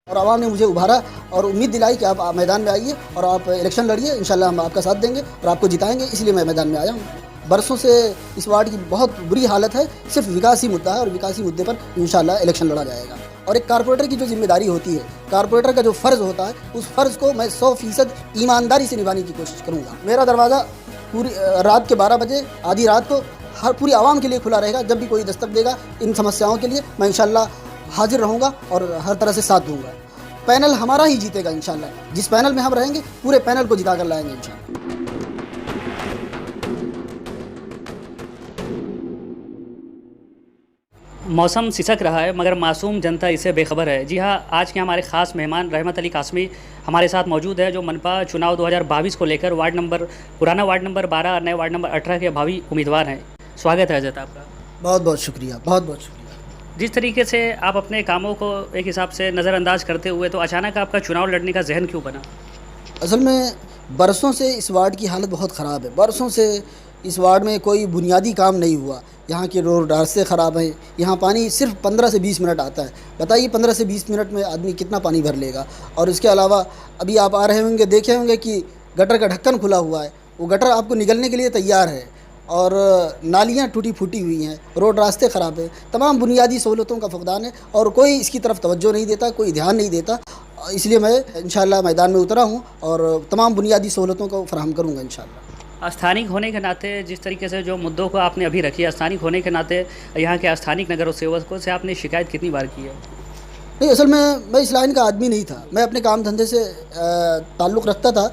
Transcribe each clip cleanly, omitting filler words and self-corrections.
और आवाम ने मुझे उभारा और उम्मीद दिलाई कि आप मैदान में आइए और आप इलेक्शन लड़िए, इंशाल्लाह हम आपका साथ देंगे और आपको जिताएंगे, इसलिए मैं मैदान में आया हूँ। बरसों से इस वार्ड की बहुत बुरी हालत है, सिर्फ विकास ही मुद्दा है और विकास ही मुद्दे पर इंशाल्लाह इलेक्शन लड़ा जाएगा। और एक कारपोरेटर की जो जिम्मेदारी होती है, कारपोरेटर का जो फ़र्ज़ होता है, उस फ़र्ज़ को मैं 100% ईमानदारी से निभाने की कोशिश करूँगा। मेरा दरवाज़ा पूरी रात के 12 बजे आधी रात को हर पूरी आवाम के लिए खुला रहेगा। जब भी कोई दस्तक देगा इन समस्याओं के लिए, मैं इंशाल्लाह हाजिर रहूँगा और हर तरह से साथ दूँगा। पैनल हमारा ही जीतेगा इंशाल्लाह। जिस पैनल में हम रहेंगे पूरे पैनल को जिता कर लाएंगे इंशाल्लाह। मौसम सिसक रहा है मगर मासूम जनता इससे बेखबर है। जी हाँ, आज के हमारे ख़ास मेहमान रहमत अली कासमी हमारे साथ मौजूद है, जो मनपा चुनाव 2022 को लेकर पुराना वार्ड नंबर 12 और नए वार्ड नंबर 18 के भावी उम्मीदवार हैं। स्वागत है हजरत आपका। बहुत बहुत शुक्रिया, बहुत बहुत शुक्रिया। जिस तरीके से आप अपने कामों को एक हिसाब से नज़रअंदाज करते हुए, तो अचानक आपका चुनाव लड़ने का जहन क्यों बना? असल में बरसों से इस वार्ड की हालत बहुत ख़राब है। बरसों से इस वार्ड में कोई बुनियादी काम नहीं हुआ। यहाँ के रोड रास्ते ख़राब हैं। यहाँ पानी सिर्फ 15 से 20 मिनट आता है। बताइए 15 से 20 मिनट में आदमी कितना पानी भर लेगा। और इसके अलावा अभी आप आ रहे होंगे, देखे होंगे कि गटर का ढक्कन खुला हुआ है। वो गटर आपको निगलने के लिए तैयार है और नालियाँ टूटी फूटी हुई हैं, रोड रास्ते ख़राब हैं। तमाम बुनियादी सहूलतों का फुकदान है और कोई इसकी तरफ तवज्जो नहीं देता, कोई ध्यान नहीं देता। इसलिए मैं इंशाल्लाह मैदान में उतरा हूँ और तमाम बुनियादी सहूलतों को फराहम करूँगा इंशाल्लाह। स्थानिक होने के नाते, जिस तरीके से जो मुद्दों को आपने अभी रखी है, स्थानिक होने के नाते यहाँ के स्थानिक नगर सेवकों से आपने शिकायत कितनी बार की है? नहीं, असल में मैं इस लाइन का आदमी नहीं था। मैं अपने काम धंधे से ताल्लुक़ रखता था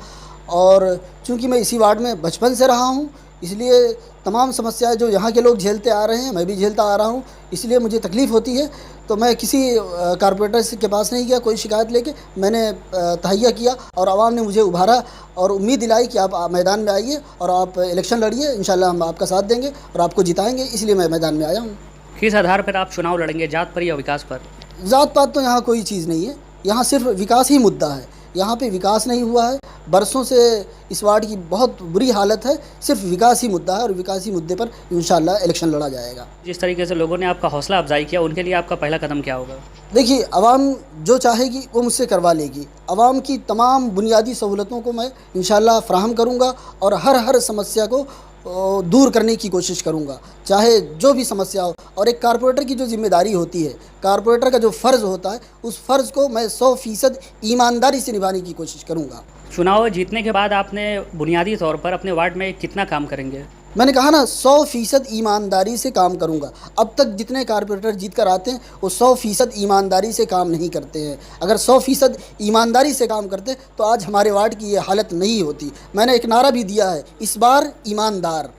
और चूँकि मैं इसी वार्ड में बचपन से रहा हूँ, इसलिए तमाम समस्याएं जो यहाँ के लोग झेलते आ रहे हैं मैं भी झेलता आ रहा हूँ। इसलिए मुझे तकलीफ़ होती है, तो मैं किसी कारपोरेटर के पास नहीं गया कोई शिकायत लेके। मैंने तहैया किया और आवाम ने मुझे उभारा और उम्मीद दिलाई कि आप मैदान में आइए और आप इलेक्शन लड़िए, इंशाल्लाह हम आपका साथ देंगे और आपको जिताएंगे, इसलिए मैं मैदान में आया हूँ। किस आधार पर आप चुनाव लड़ेंगे, जात पर या विकास पर? ज़ात पात तो यहाँ कोई चीज़ नहीं है। यहाँ सिर्फ विकास ही मुद्दा है। यहाँ पे विकास नहीं हुआ है। बरसों से इस वार्ड की बहुत बुरी हालत है, सिर्फ विकास ही मुद्दा है और विकास ही मुद्दे पर इंशाल्लाह इलेक्शन लड़ा जाएगा। जिस तरीके से लोगों ने आपका हौसला अफजाई किया, उनके लिए आपका पहला कदम क्या होगा? देखिए, आवाम जो चाहेगी वो मुझसे करवा लेगी। आवाम की तमाम बुनियादी सहूलतों को मैं इंशाल्लाह फ़राहम करूँगा और हर समस्या को दूर करने की कोशिश करूँगा, चाहे जो भी समस्या हो। और एक कारपोरेटर की जो जिम्मेदारी होती है, कारपोरेटर का जो फ़र्ज़ होता है, उस फ़र्ज़ को मैं 100% ईमानदारी से निभाने की कोशिश करूँगा। चुनाव जीतने के बाद आपने बुनियादी तौर पर अपने वार्ड में कितना काम करेंगे? मैंने कहा ना, 100% ईमानदारी से काम करूंगा। अब तक जितने कारपोरेटर जीत कर आते हैं वो 100% ईमानदारी से काम नहीं करते हैं। अगर 100% ईमानदारी से काम करते तो आज हमारे वार्ड की ये हालत नहीं होती। मैंने एक नारा भी दिया है, इस बार ईमानदार।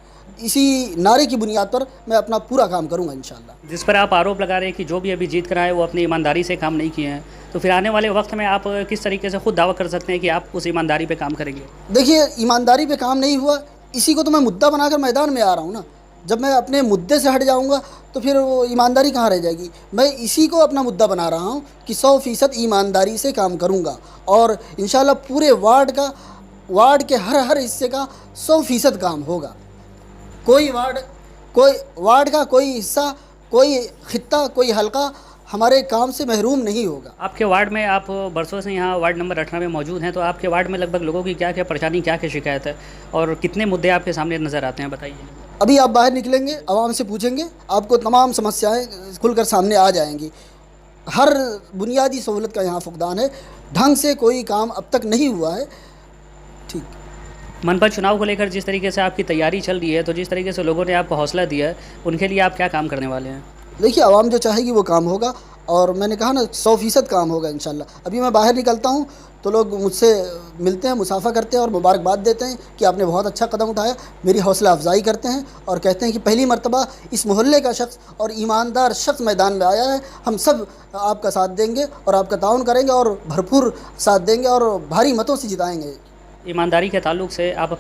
इसी नारे की बुनियाद पर मैं अपना पूरा काम करूंगा इंशाल्लाह। जिस पर आप आरोप लगा रहे हैं कि जो भी अभी जीत कर आए वो अपनी ईमानदारी से काम नहीं किए हैं, तो फिर आने वाले वक्त में आप किस तरीके से खुद दावा कर सकते हैं कि आप उस ईमानदारी पे काम करेंगे? देखिए, ईमानदारी पे काम नहीं हुआ, इसी को तो मैं मुद्दा बनाकर मैदान में आ रहा हूँ ना। जब मैं अपने मुद्दे से हट जाऊँगा तो फिर वो ईमानदारी कहाँ रह जाएगी। मैं इसी को अपना मुद्दा बना रहा हूँ कि 100% ईमानदारी से काम करूँगा और इंशाल्लाह पूरे वार्ड के हर हिस्से का 100% काम होगा। कोई वार्ड का कोई हिस्सा, कोई खित्ता, कोई हल्का हमारे काम से महरूम नहीं होगा। आपके वार्ड में, आप बरसों से यहाँ वार्ड नंबर 18 में मौजूद हैं, तो आपके वार्ड में लगभग लोगों की क्या क्या परेशानी, क्या क्या शिकायत है और कितने मुद्दे आपके सामने नज़र आते हैं, बताइए। अभी आप बाहर निकलेंगे, आवाम से पूछेंगे, आपको तमाम समस्याएं खुलकर सामने आ जाएंगी। हर बुनियादी सहूलत का यहाँ फुकदान है। ढंग से कोई काम अब तक नहीं हुआ है। ठीक। मनपा चुनाव को लेकर जिस तरीके से आपकी तैयारी चल रही है, तो जिस तरीके से लोगों ने आपको हौसला दिया है, उनके लिए आप क्या काम करने वाले हैं? देखिए, आवाम जो चाहेगी वो काम होगा और मैंने कहा ना 100% काम होगा इंशाल्लाह। अभी मैं बाहर निकलता हूँ तो लोग मुझसे मिलते हैं, मुसाफा करते हैं और मुबारकबाद देते हैं कि आपने बहुत अच्छा कदम उठाया। मेरी हौसला अफजाई करते हैं और कहते हैं कि पहली मरतबा इस मोहल्ले का शख्स और ईमानदार शख्स मैदान में आया है। हम सब आपका साथ देंगे और आपका ताउन करेंगे और भरपूर साथ देंगे और भारी मतों से जिताएँगे। ईमानदारी के ताल्लुक से आप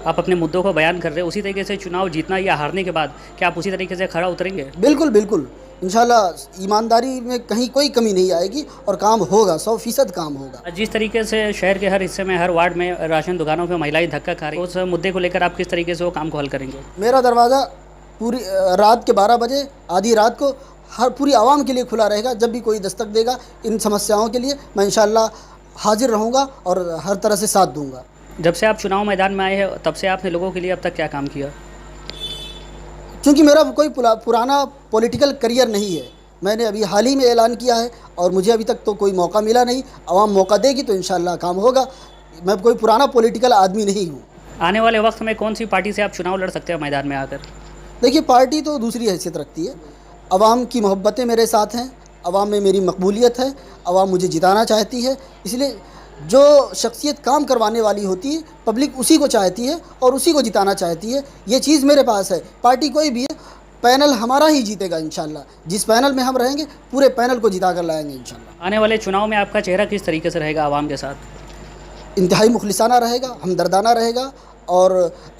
अपने मुद्दों को बयान कर रहे हैं, उसी तरीके से चुनाव जीतना या हारने के बाद क्या आप उसी तरीके से खड़ा उतरेंगे? बिल्कुल बिल्कुल, इंशाल्लाह ईमानदारी में कहीं कोई कमी नहीं आएगी और काम होगा, 100% काम होगा। जिस तरीके से शहर के हर हिस्से में, हर वार्ड में राशन दुकानों पर महिलाएं धक्का खा रही हैं, उस मुद्दे को लेकर आप किस तरीके से वो काम को हल करेंगे? मेरा दरवाज़ा पूरी रात के 12 बजे आधी रात को हर पूरी आवाम के लिए खुला रहेगा। जब भी कोई दस्तक देगा इन समस्याओं के लिए, मैं इंशाअल्लाह हाजिर रहूँगा और हर तरह से साथ दूँगा। जब से आप चुनाव मैदान में आए हैं तब से आपने लोगों के लिए अब तक क्या काम किया? क्योंकि मेरा कोई पुराना पॉलिटिकल करियर नहीं है, मैंने अभी हाल ही में ऐलान किया है और मुझे अभी तक तो कोई मौका मिला नहीं। आवाम मौका देगी तो इंशाअल्लाह काम होगा। मैं कोई पुराना पॉलिटिकल आदमी नहीं हूँ। आने वाले वक्त में कौन सी पार्टी से आप चुनाव लड़ सकते हैं मैदान में आकर? देखिए, पार्टी तो दूसरी हैसियत रखती है। आवाम की मोहब्बतें मेरे साथ हैं, आवाम में मेरी मकबूलियत है, आवाम मुझे जिताना चाहती है। इसलिए जो शख्सियत काम करवाने वाली होती है, पब्लिक उसी को चाहती है और उसी को जिताना चाहती है। ये चीज़ मेरे पास है। पार्टी कोई भी है, पैनल हमारा ही जीतेगा इंशाअल्लाह। जिस पैनल में हम रहेंगे पूरे पैनल को जिता कर लाएंगे इंशाअल्लाह। आने वाले चुनाव में आपका चेहरा किस तरीके से रहेगा आवाम के साथ? इंतहाई मुखलिसाना रहेगा, हमदर्दाना रहेगा और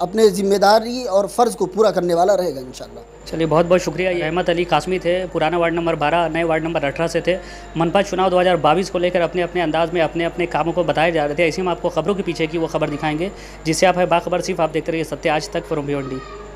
अपने ज़िम्मेदारी और फ़र्ज़ को पूरा करने वाला रहेगा इंशाअल्लाह। चलिए, बहुत बहुत शुक्रिया। ये रहमत अली कासमी थे, पुराना वार्ड नंबर 12, नए वार्ड नंबर 18 से थे। मनपा चुनाव 2022 को लेकर अपने अपने अंदाज़ में अपने अपने कामों को बताए जा रहे थे। ऐसे हम आपको खबरों के पीछे की वो खबर दिखाएंगे, जिससे आप है बाखबर। सिर्फ आप देखते रहिए सत्य आज तक फ्रॉम भिवंडी।